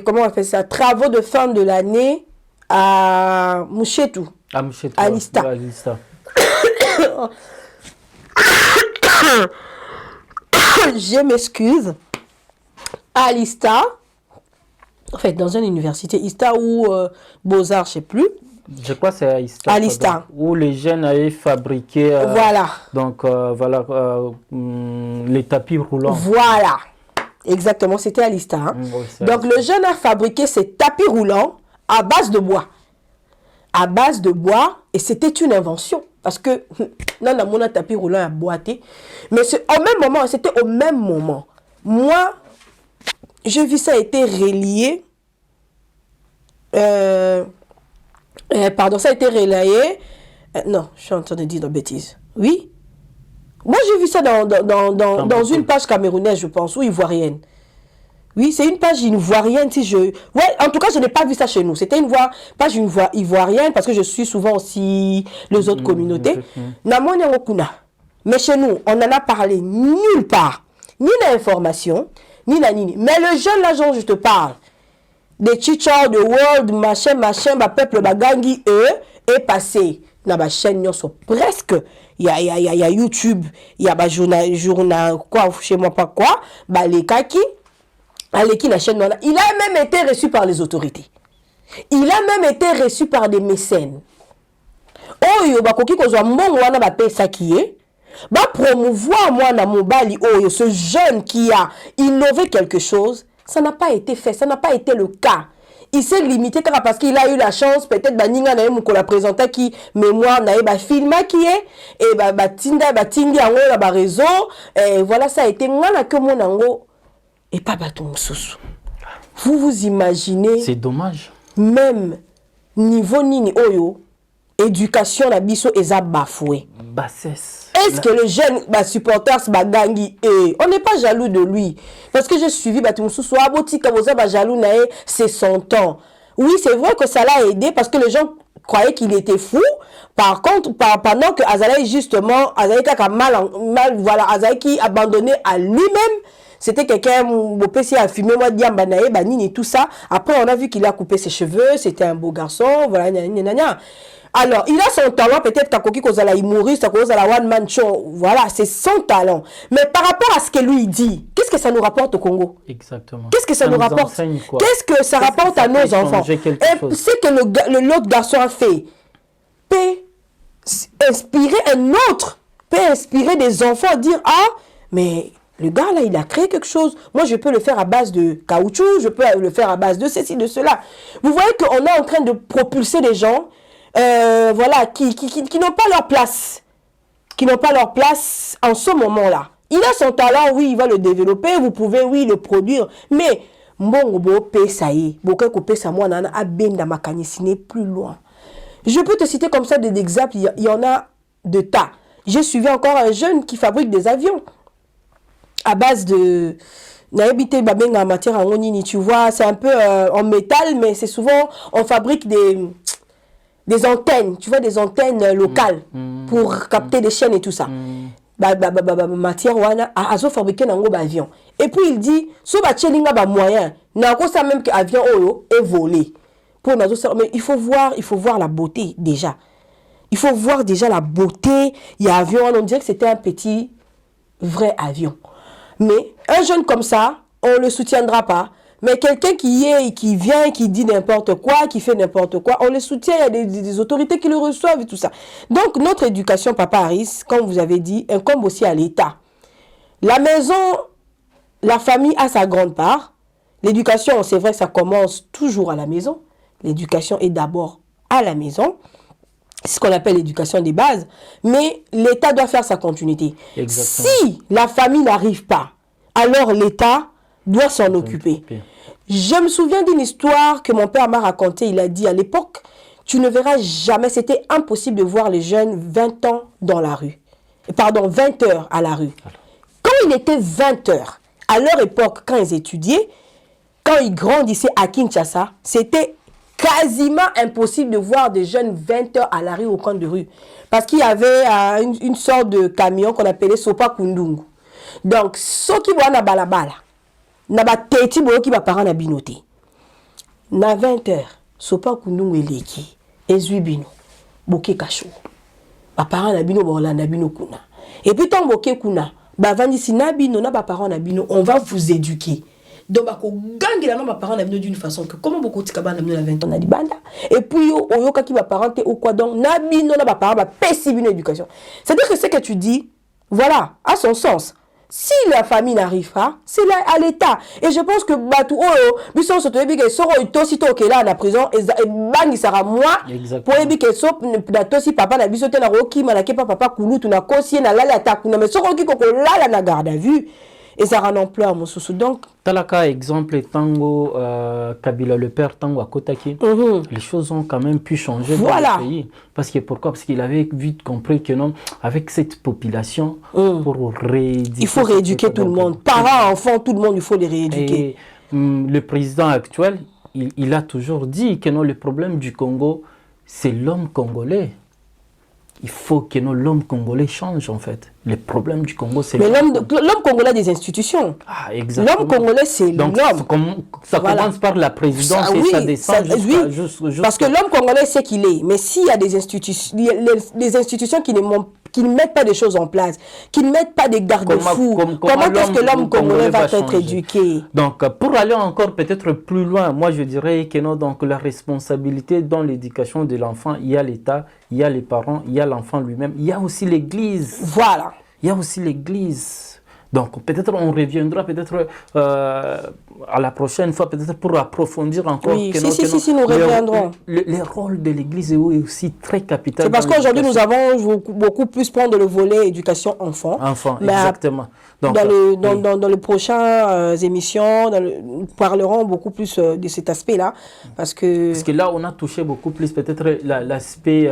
comment on fait ça, travaux de fin de l'année à Mouchetou. À Lista. Je m'excuse. À Lista, en fait, dans une université, Ista ou Beaux-Arts, je ne sais plus. Je crois que c'est à Ista. À Lista. Où les jeunes avaient fabriqué voilà. Donc, voilà, les tapis roulants. Voilà. Exactement, c'était à Lista. Hein. Donc, le jeune a fabriqué ces tapis roulants à base de bois. À base de bois, et c'était une invention. Parce que, non, on a tapis roulant à boiter. Mais au même moment, c'était au même moment. Moi, j'ai vu ça a été relié. Pardon, ça a été relayé. Non, je suis en train de dire des bêtises. Oui. Moi, j'ai vu ça dans une page camerounaise, je pense, ou ivoirienne. Oui, c'est une page ivoirienne. Ouais, en tout cas, je n'ai pas vu ça chez nous. C'était une page ivoirienne parce que je suis souvent aussi les autres communautés. Mais chez nous, on n'en a parlé nulle part. Ni d'information, ni na nini. Mais le jeune là, genre, je te parle, des teachers, de world, machin, peuple, bagangi, est passé. Na ba chaîne, presque. Il y a YouTube, il y a journal, quoi, chez moi, pas quoi, les kaki, la chaîne, il a même été reçu par les autorités. Il a même été reçu par des mécènes. Oh, yo, koki ko zo mbongo wana ba pesa qui est. Promouvoir moi na mobali ce jeune qui a innové quelque chose, ça n'a pas été fait, ça n'a pas été le cas. Il s'est limité parce qu'il a eu la chance peut-être baninga na yemu ko la présenter qui mémoire na ba film qui est et tindi ango la ba réseau et voilà ça a été ngana que mon ango et pas bato mususu. Vous imaginez? C'est dommage. Même niveau nini oyo éducation na biso eza bafoué. Bassesse. Est-ce que le jeune supporter Bagangi on n'est pas jaloux de lui parce que j'ai suivi jaloux c'est son temps. Oui, c'est vrai que ça l'a aidé parce que les gens croyaient qu'il était fou. Par contre, pendant que Azalaï justement, Azalaï voilà, Azalaï abandonné à lui-même. C'était quelqu'un, qui a fumé, moi, Diambanae, Banine et tout ça. Après, on a vu qu'il a coupé ses cheveux, c'était un beau garçon, voilà, Alors, il a son talent, peut-être qu'à Koki Kozala humoriste, à Kozala one man show, voilà, c'est son talent. Mais par rapport à ce que lui dit, qu'est-ce que ça nous rapporte au Congo? Exactement. Qu'est-ce que ça nous rapporte? Qu'est-ce que ça rapporte à nos enfants? Et c'est que l'autre garçon a fait peut inspirer un autre, peut inspirer des enfants à dire, ah, mais le gars là, il a créé quelque chose. Moi, je peux le faire à base de caoutchouc, je peux le faire à base de ceci, de cela. Vous voyez qu'on est en train de propulser des gens voilà, qui n'ont pas leur place. Qui n'ont pas leur place en ce moment-là. Il a son talent, oui, il va le développer, vous pouvez, oui, le produire. Mais, ça y est, plus loin. Je peux te citer comme ça des exemples, il y en a de tas. J'ai suivi encore un jeune qui fabrique des avions à base de... en matière en tu vois, c'est un peu en métal, mais c'est souvent, on fabrique des antennes, tu vois, des antennes locales pour capter des chaînes et tout ça. Matière wana azo fabriquer nango avion. Et puis il dit so ba chelinga ba moyen, na ko ça même que avion oyo est volé. Pour nazo mais il faut voir la beauté déjà. Il faut voir déjà la beauté, il y a avion, on dirait que c'était un petit vrai avion. Mais un jeune comme ça, on ne le soutiendra pas. Mais quelqu'un qui vient, qui dit n'importe quoi, qui fait n'importe quoi, on le soutient, il y a des autorités qui le reçoivent et tout ça. Donc, notre éducation, Papa Harris, comme vous avez dit, incombe aussi à l'État. La maison, la famille a sa grande part. L'éducation, c'est vrai que ça commence toujours à la maison. L'éducation est d'abord à la maison. C'est ce qu'on appelle l'éducation des bases. Mais l'État doit faire sa continuité. Exactement. Si la famille n'arrive pas, alors l'État doit s'en occuper. Je me souviens d'une histoire que mon père m'a racontée. Il a dit à l'époque, tu ne verras jamais, c'était impossible de voir les jeunes 20 ans dans la rue. Pardon, 20 heures à la rue. Quand il était 20 heures, à leur époque, quand ils étudiaient, quand ils grandissaient à Kinshasa, c'était quasiment impossible de voir des jeunes 20 heures à la rue au coin de rue. Parce qu'il y avait une sorte de camion qu'on appelait Sopa Kundungu. Donc, ceux qui voient na balabala, na ba teti boyo ki ba parents na binoté. Na 20 heures, Sopa Kundungu eleki, ezui bino, boke kacho. Ba parents na bino ba na bino kuna. Et puis tant boke kuna, ba vandisi na bino na ba parents na bino, on va vous éduquer. Donc bako gangela na ba parents na bino d'une façon que comment beaucoup tikaba na bino na 20 ans na libanda. Et puis oyoka ki ba parents te ou quoi donc na bino na ba parents ba pesi bino éducation. C'est-à-dire que ce que tu dis, voilà, a son sens. Si la famille n'arrive pas, c'est à l'État. Et je pense que Batou Oyo, Bisson se trouve que Soro Tosi Toke là à la prison, et Bang sera moi, pour que Sop, Tosi Papa, na Bissote na Roki, Malake Papa Koulou, tu n'as consié na la Takuna, mais Soro qui Koko là na garde à vue. Et ça rend ampleur, mon sous. Donc, Talaka, exemple, Tango, Kabila le père, Tango à Kotaki, les choses ont quand même pu changer dans le pays. Parce que pourquoi? Parce qu'il avait vite compris que non, avec cette population, pour rééduquer. Il faut rééduquer tout le monde. Parents, enfants, tout le monde, il faut les rééduquer. Et, le président actuel, il a toujours dit que non, le problème du Congo, c'est l'homme congolais. Il faut que l'homme congolais change en fait. Le problème du Congo, c'est... Mais l'homme congolais a des institutions. Ah, exactement. L'homme congolais, c'est l'homme. Ça commence par la présidence et ça descend jusqu'à... Parce que l'homme congolais sait qu'il est. Mais s'il y a des institutions, les institutions qui ne mettent pas des choses en place, qui ne mettent pas des garde-fous, comment est-ce que l'homme congolais va être éduqué? Donc, pour aller encore peut-être plus loin, moi je dirais que non, donc la responsabilité dans l'éducation de l'enfant, il y a l'État, il y a les parents, il y a l'enfant lui-même, il y a aussi l'Église. Voilà. Il y a aussi l'Église. Donc peut-être on reviendra peut-être à la prochaine fois, peut-être pour approfondir encore. Oui, si, nous reviendrons. Le rôle de l'Église est aussi très capital. C'est parce qu'aujourd'hui nous avons beaucoup plus prendre le volet éducation enfant. Enfant, exactement. Donc, dans les prochaines émissions, nous parlerons beaucoup plus de cet aspect-là. Parce que là, on a touché beaucoup plus peut-être l'aspect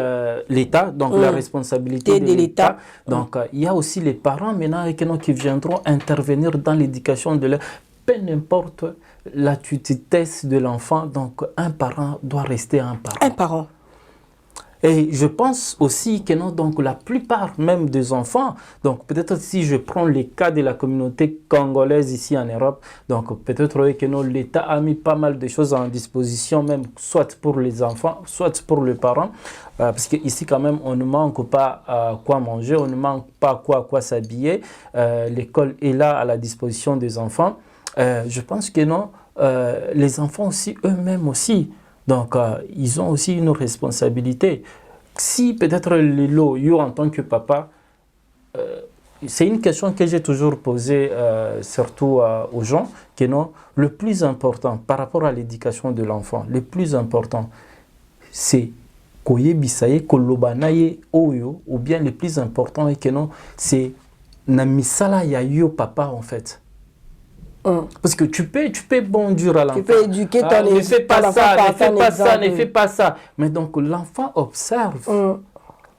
l'État, donc la responsabilité de l'État. Donc il y a aussi les parents maintenant qui viendront intervenir dans l'éducation de leur... Peu importe la tutesse de l'enfant, donc un parent doit rester un parent. Un parent. Et je pense aussi que non, donc la plupart même des enfants, donc peut-être si je prends les cas de la communauté congolaise ici en Europe, donc peut-être que non, l'État a mis pas mal de choses en disposition, même soit pour les enfants, soit pour les parents, parce qu'ici quand même on ne manque pas quoi manger, on ne manque pas quoi s'habiller, l'école est là à la disposition des enfants. Je pense que non, les enfants aussi, eux-mêmes aussi, donc ils ont aussi une responsabilité. Si peut-être yo en tant que papa, c'est une question que j'ai toujours posée surtout aux gens, que non, le plus important par rapport à l'éducation de l'enfant, le plus important, c'est koyebisaye kolobanaye oyo, ou bien le plus important est que non, c'est na misala ya yo papa en fait. Parce que tu peux bondir à l'enfant. Tu peux éduquer ton enfant. Ne fais pas ça, ne fais pas ça. Mais donc l'enfant observe.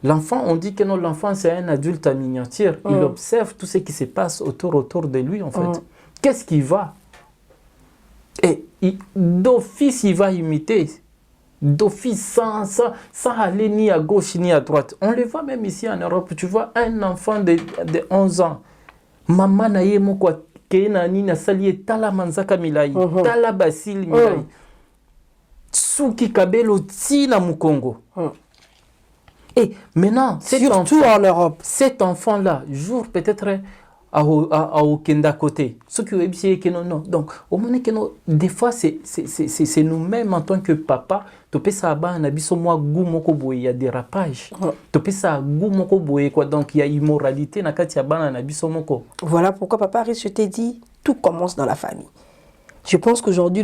L'enfant, on dit que non, l'enfant c'est un adulte à miniature. Il observe tout ce qui se passe autour de lui en fait. Qu'est-ce qui va? Et d'office, il va imiter. D'office, sans aller ni à gauche ni à droite. On le voit même ici en Europe. Tu vois un enfant de 11 ans. Maman na ye moko Kena ni na sali tala manzaka milai, tala basil milai. Suki kabelo tina mukongo. Et maintenant, surtout en Europe, cet enfant-là, jour peut-être à aucun côté. Ce qui est que non. Donc, au moment que des fois, c'est nous-mêmes en tant que papa, tu peux savoir, il y a dérapage. Tu peux savoir, quoi. Donc, il y a immoralité, Voilà pourquoi, papa, je t'ai dit, tout commence dans la famille. Je pense qu'aujourd'hui,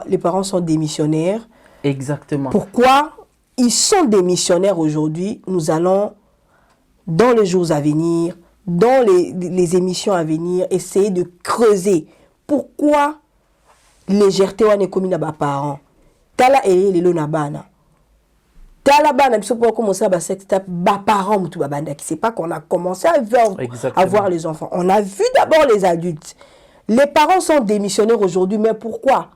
les parents sont démissionnaires. Exactement. Pourquoi ils sont démissionnaires aujourd'hui? Nous allons, dans les jours à venir, dans les émissions à venir, essayer de creuser pourquoi légèreté est commis dans les parents. Tala et les lonabana. Tala bana biso pour commencer à cette étape parents mutu babanda qui c'est pas qu'on a commencé à voir les enfants. On a vu d'abord les adultes. Les parents sont démissionnaires aujourd'hui, mais pourquoi?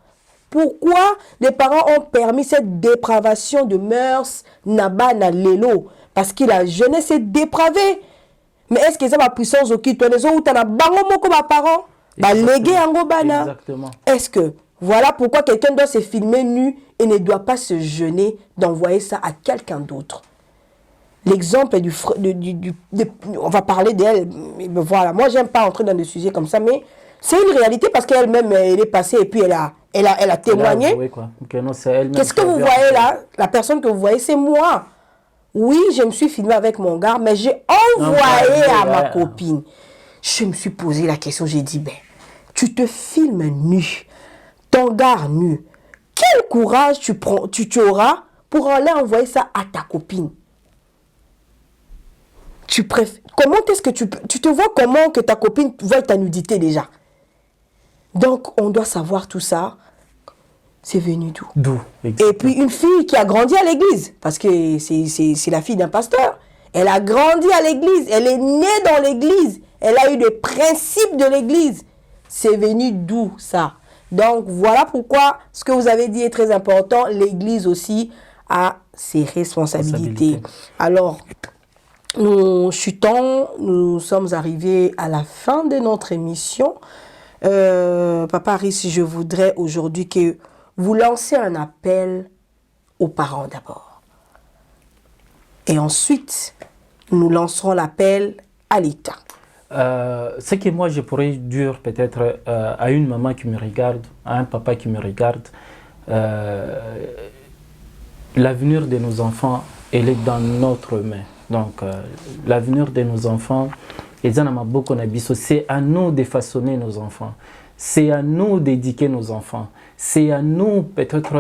Pourquoi les parents ont permis cette dépravation de mœurs nabana lelo? Parce que la jeunesse est dépravée. Mais est-ce que ça va puissance au qui les autres na bango moko ba parents ba légué ango bana? Exactement. Est-ce que voilà pourquoi quelqu'un doit se filmer nu et ne doit pas se gêner d'envoyer ça à quelqu'un d'autre? L'exemple on va parler d'elle, mais voilà, moi j'aime pas entrer dans des sujets comme ça, mais c'est une réalité parce qu'elle-même elle est passée et puis elle a témoigné. Qu'est-ce que vous voyez là? La personne que vous voyez, c'est moi. Oui, je me suis filmée avec mon gars, mais j'ai envoyé à ma copine. Je me suis posé la question, j'ai dit, ben, tu te filmes nu, ton gars nu. Quel courage tu auras pour aller envoyer ça à ta copine? Comment est-ce que tu te vois comment que ta copine voit ta nudité déjà? Donc, on doit savoir tout ça. C'est venu d'où? D'où? Et puis une fille qui a grandi à l'église, parce que c'est la fille d'un pasteur. Elle a grandi à l'église, elle est née dans l'église, elle a eu des principes de l'église. C'est venu d'où ça? Donc voilà pourquoi ce que vous avez dit est très important. L'église aussi a ses responsabilités. Alors, nous chutons, nous sommes arrivés à la fin de notre émission. Papa Aris, je voudrais aujourd'hui que vous lancez un appel aux parents d'abord. Et ensuite, nous lancerons l'appel à l'État. Ce que moi je pourrais dire peut-être à une maman qui me regarde, à un papa qui me regarde, l'avenir de nos enfants, elle est dans notre main. Donc l'avenir de nos enfants, c'est à nous de façonner nos enfants. C'est à nous d'éduquer nos enfants. C'est à nous, peut-être,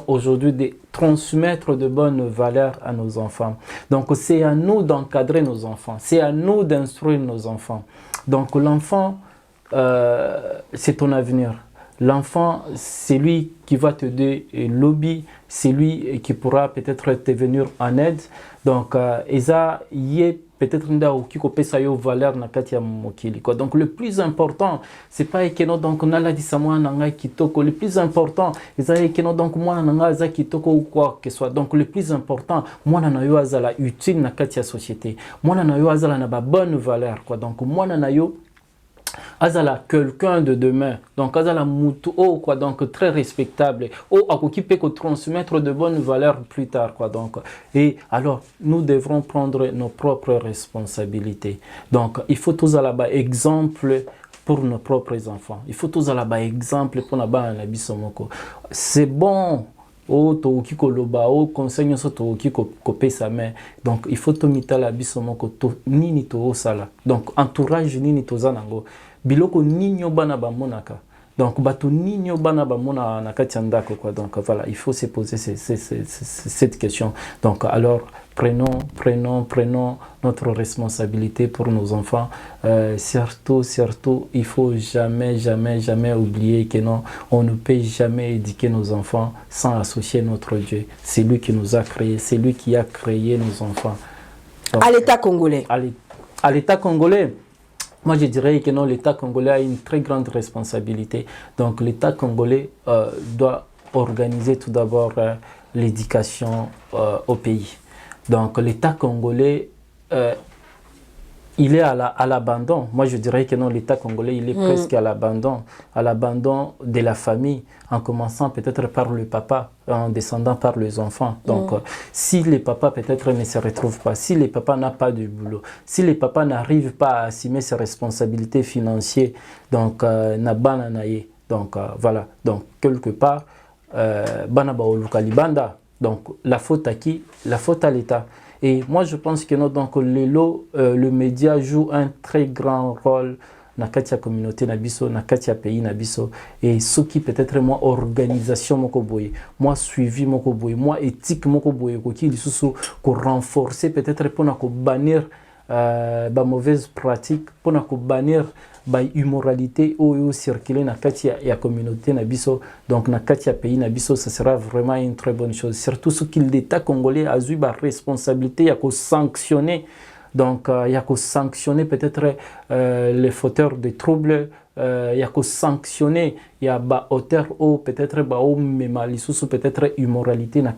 aujourd'hui, de transmettre de bonnes valeurs à nos enfants. Donc, c'est à nous d'encadrer nos enfants. C'est à nous d'instruire nos enfants. Donc, l'enfant, c'est ton avenir. L'enfant, c'est lui qui va te donner lobby, c'est lui qui pourra peut-être te venir en aide. Donc, ça y est peut-être valeur na kati ya mokili quoi. Donc le plus important c'est pas que donc on a la dit ça moi nanga kitoko. Le plus important c'est que donc moi nanga za kitoko ou quoi que soit. Donc le plus important moi na yo azala utile na kati ya société. Moi na yo azala na ba bonne valeur quoi. Donc moi na yo azala quelqu'un de demain, donc azala mutu oh quoi, donc très respectable, oh akoki peut transmettre de bonnes valeurs plus tard quoi. Donc et alors nous devrons prendre nos propres responsabilités. Donc il faut tous à la bas exemple pour nos propres enfants. Il faut tous à la bas exemple pour na ba na bisomoko. C'est bon. Oh to kiko loba oh conseil nyoso to kiko kopesa main. Donc il faut to mitala bisomoko to nini to sala. Donc entourage nini to zanango. Biloko ninyo bana ba monaka. Donc bato ninyo bana ba mona na kati ndako quoi. Donc voilà, il faut se poser cette question. Donc alors prenons notre responsabilité pour nos enfants. Surtout, il faut jamais oublier que non, on ne peut jamais éduquer nos enfants sans associer notre Dieu. C'est lui qui nous a créés, c'est lui qui a créé nos enfants. Donc, à l'État congolais. À l'État congolais. Moi, je dirais que non, l'État congolais a une très grande responsabilité. Donc, l'État congolais doit organiser tout d'abord l'éducation au pays. Donc, l'État congolais il est à l'abandon. Moi, je dirais que non, l'État congolais, il est presque à l'abandon de la famille, en commençant peut-être par le papa, en descendant par les enfants. Donc, si les papas peut-être ne se retrouvent pas, si les papas n'ont pas de boulot, si les papas n'arrivent pas à assumer ses responsabilités financières, donc, na bananaye. Donc, voilà. Donc, quelque part, banaba olukalibanda. Donc, la faute à qui? La faute à l'État. Et moi, je pense que donc, le média joue un très grand rôle dans la communauté, dans le pays, et ce qui peut-être moi, organisation, moi, suivi, moi, éthique, pour renforcer, peut-être pour bannir les mauvaises pratiques, pour bannir la immoralité ou circuler dans la communauté, donc dans le pays, ça sera vraiment une très bonne chose. Surtout ce que l'État congolais a eu la responsabilité, il y a qu'à sanctionner. Donc, il y a qu'à sanctionner peut-être les fauteurs de troubles, il y a qu'à sanctionner, il y a des auteurs ou peut-être peut-être immoralité dans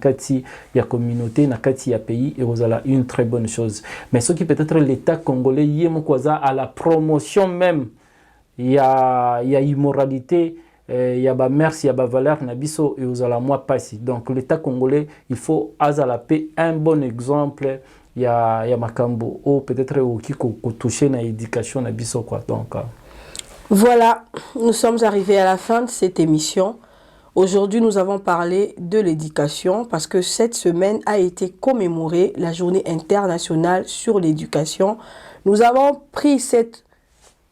la communauté, dans le pays, et vous avez une très bonne chose. Mais ce qui peut-être l'État congolais, il y a à la promotion même, il y a immoralité, il y a merci, il y a valeur, et vous avez moi passer. Donc, l'État congolais, il faut à la paix un bon exemple. Il y a Makambo, ou peut-être qui touché dans l'éducation, quoi. Donc, voilà, nous sommes arrivés à la fin de cette émission. Aujourd'hui, nous avons parlé de l'éducation parce que cette semaine a été commémorée la journée internationale sur l'éducation. Nous avons pris cette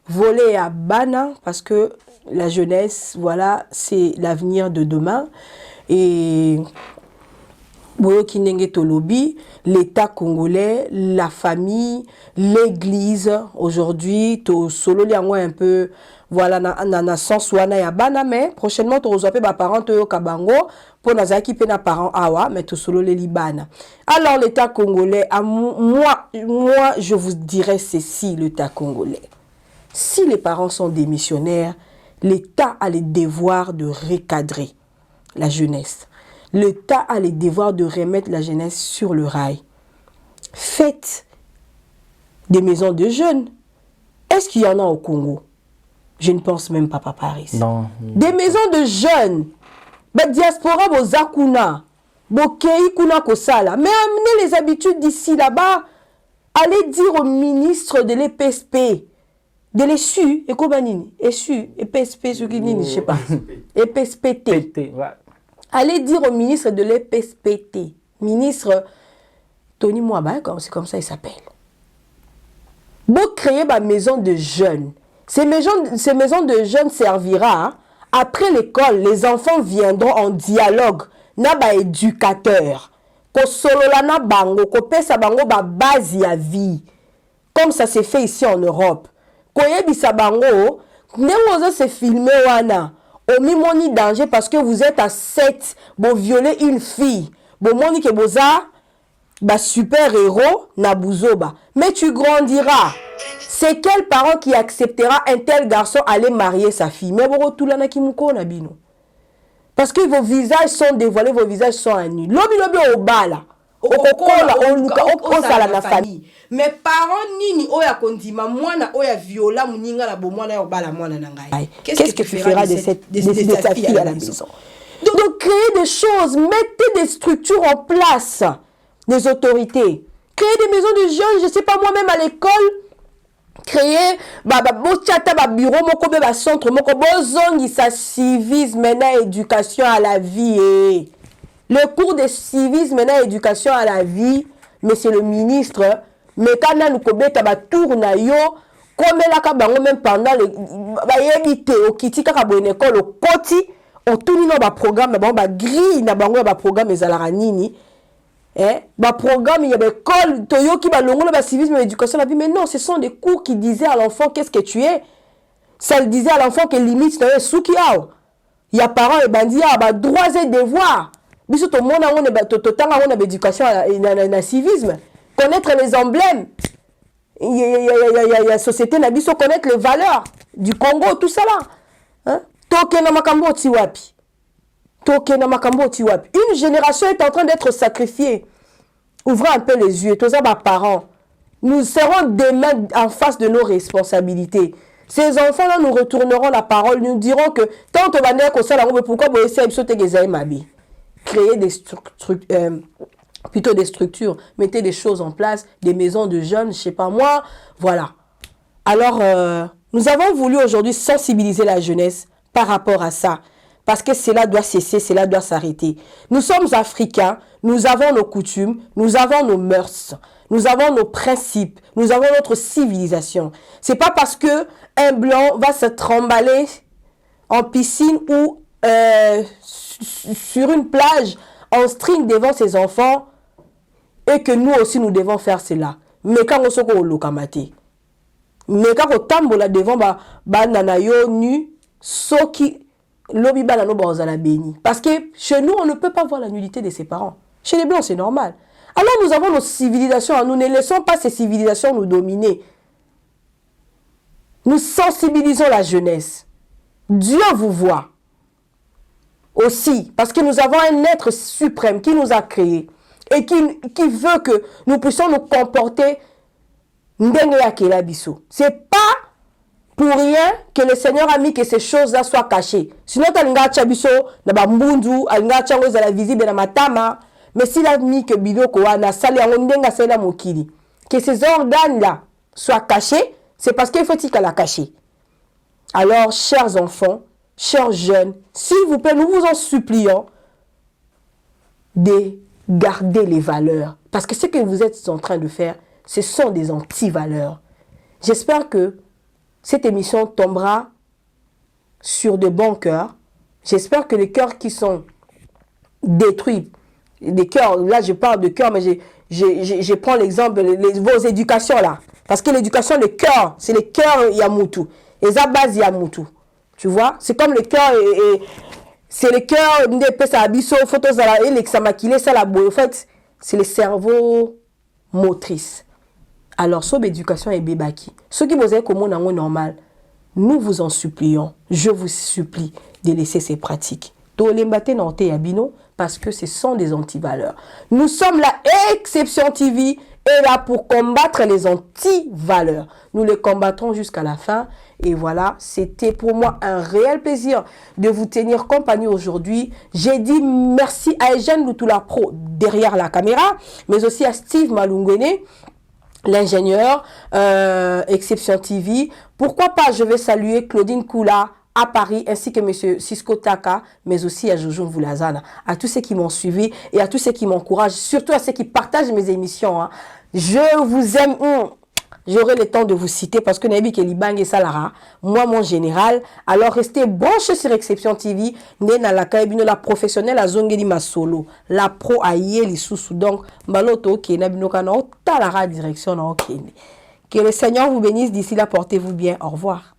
volée à Bana parce que la jeunesse, voilà, c'est l'avenir de demain. Et l'État congolais, la famille, l'église, aujourd'hui, to solo liango un peu, voilà, na sens wana ya bana, mais prochainement, to reçoit ba parents to kabango, pour nazaki pe na parents awa, mais to solo les libana. Alors, l'État congolais, moi, je vous dirais ceci, l'État congolais. Si les parents sont démissionnaires, l'État a le devoir de recadrer la jeunesse. L'État a le devoir de remettre la jeunesse sur le rail. Faites des maisons de jeunes. Est-ce qu'il y en a au Congo? Je ne pense même pas, Papa Paris. Non. Des maisons de jeunes. La diaspora, vos akuna, vos kei kuna kosala. Mais amenez les habitudes d'ici là-bas. Allez dire au ministre de l'EPSP, de l'ESU, et Kobanini, ESU, EPSP, je ne sais pas. EPSPT. Allez dire au ministre de l'EPSPT, ministre Tony Mwaba, c'est comme ça il s'appelle. Vous créez ma maison de jeunes. Ces maisons de jeunes servira, hein? Après l'école, les enfants viendront en dialogue. Naba éducateur. Ko solola na bango, ko pesa bango ba base ya vie. Comme ça s'est fait ici en Europe. Ko yebisa bango, nengozo se filmer wana. Au mimoni danger parce que vous êtes à 7, vous violez une fille. Vous moni que vous êtes super héros na buzoba. Mais tu grandiras. C'est quel parent qui acceptera un tel garçon aller marier sa fille? Mais vous tout là na kimuko na bino. Parce que vos visages sont dévoilés, vos visages sont à nu. Lobi au bala. Au sala na famille. Mais parents nini oya kondima mwana oya viola muninga la bo mwana obala mwana na ngai. Qu'est-ce que tu feras de cette fille à la maison? Donc créez des choses, mettez des structures en place, des autorités. Créez des maisons de jeunes, je sais pas moi-même à l'école. Créer bureau moko be centre moko bozongi sa civisme na éducation à la vie. Le cours de civisme na éducation à la vie, mais c'est le ministre mais quand nous kobeta ba tour na yo comme la ka bango même pendant le ba yebite o kitika ka bo école o koti o tuni no ba programme ba grille na bango ba programme ezalaka nini ba programme il y a ba école toyoki ba longola ba civisme et éducation à la vie, mais non, ce sont des cours qui disaient à l'enfant qu'est-ce que tu es. Ça le disait à l'enfant que limite na suki ao il y a parents et bandi ba droits et devoirs biso to mona on ba to tanga on a éducation na civisme. Connaître les emblèmes, il y a société nabiso connaître les valeurs du Congo, tout ça là. Tokena makambo tiwapi. Une génération est en train d'être sacrifiée. Ouvrez un peu les yeux, tous ça parents. nous serons demain en face de nos responsabilités. Ces enfants-là nous retourneront la parole, nous diront que tant que pourquoi vous essayez de mabi. Créer plutôt des structures, mettez des choses en place, des maisons de jeunes, je sais pas moi, voilà. Alors, nous avons voulu aujourd'hui sensibiliser la jeunesse par rapport à ça. Parce que cela doit cesser, cela doit s'arrêter. Nous sommes africains, nous avons nos coutumes, nous avons nos mœurs, nous avons nos principes, nous avons notre civilisation. C'est pas parce que un blanc va se tremballer en piscine ou sur une plage en string devant ses enfants et que nous aussi nous devons faire cela. Mais quand on se lokamate, mais quand on tambola devant nanayo nu, soki parce que chez nous, on ne peut pas voir la nudité de ses parents. Chez les Blancs, c'est normal. Alors nous avons nos civilisations. Nous ne laissons pas ces civilisations nous dominer. Nous sensibilisons la jeunesse. Dieu vous voit aussi. Parce que nous avons un être suprême qui nous a créés. Et qui veut que nous puissions nous comporter. C'est pas pour rien que le Seigneur a mis que ces choses-là soient cachées. Sinon, mais s'il a mis que que ces organes-là soient cachés, c'est parce qu'il faut qu'il la cacher. Alors, chers enfants, chers jeunes, s'il vous plaît, nous vous en supplions de garder les valeurs. Parce que ce que vous êtes en train de faire, ce sont des anti-valeurs. J'espère que cette émission tombera sur de bons cœurs. J'espère que les cœurs qui sont détruits, des cœurs, là je parle de cœurs, mais je prends l'exemple, vos éducations là. Parce que l'éducation, le cœur, c'est le cœur Yamutu. Et ça base Yamutu. Tu vois? C'est comme le cœur, c'est le cœur, en fait, c'est le cerveau motrice. Alors, sob éducation et bébaki. Ceux qui vous avez comme on normal, nous vous en supplions. Je vous supplie de laisser ces pratiques. Parce que ce sont des antivaleurs. Nous sommes la Exception TV est là pour combattre les antivaleurs. Nous les combattrons jusqu'à la fin. Et voilà, c'était pour moi un réel plaisir de vous tenir compagnie aujourd'hui. J'ai dit merci à Eugène Lutoula Pro derrière la caméra, mais aussi à Steve Malungwene, l'ingénieur, Exception TV. Pourquoi pas, je vais saluer Claudine Koula à Paris, ainsi que M. Cisco Taka, mais aussi à Jojo Voulazana, à tous ceux qui m'ont suivi et à tous ceux qui m'encouragent, surtout à ceux qui partagent mes émissions. Hein. Je vous aime. J'aurai le temps de vous citer parce que Nabi Kelibang et Salara, moi mon général. Alors restez branchés sur Exception TV. Nena la kaibino la professionnelle à Zongeli Masolo, la pro à Yeli Soussou. Donc Maloto qui est Nabino Kano, Talara direction. Que le Seigneur vous bénisse. D'ici là, portez-vous bien. Au revoir.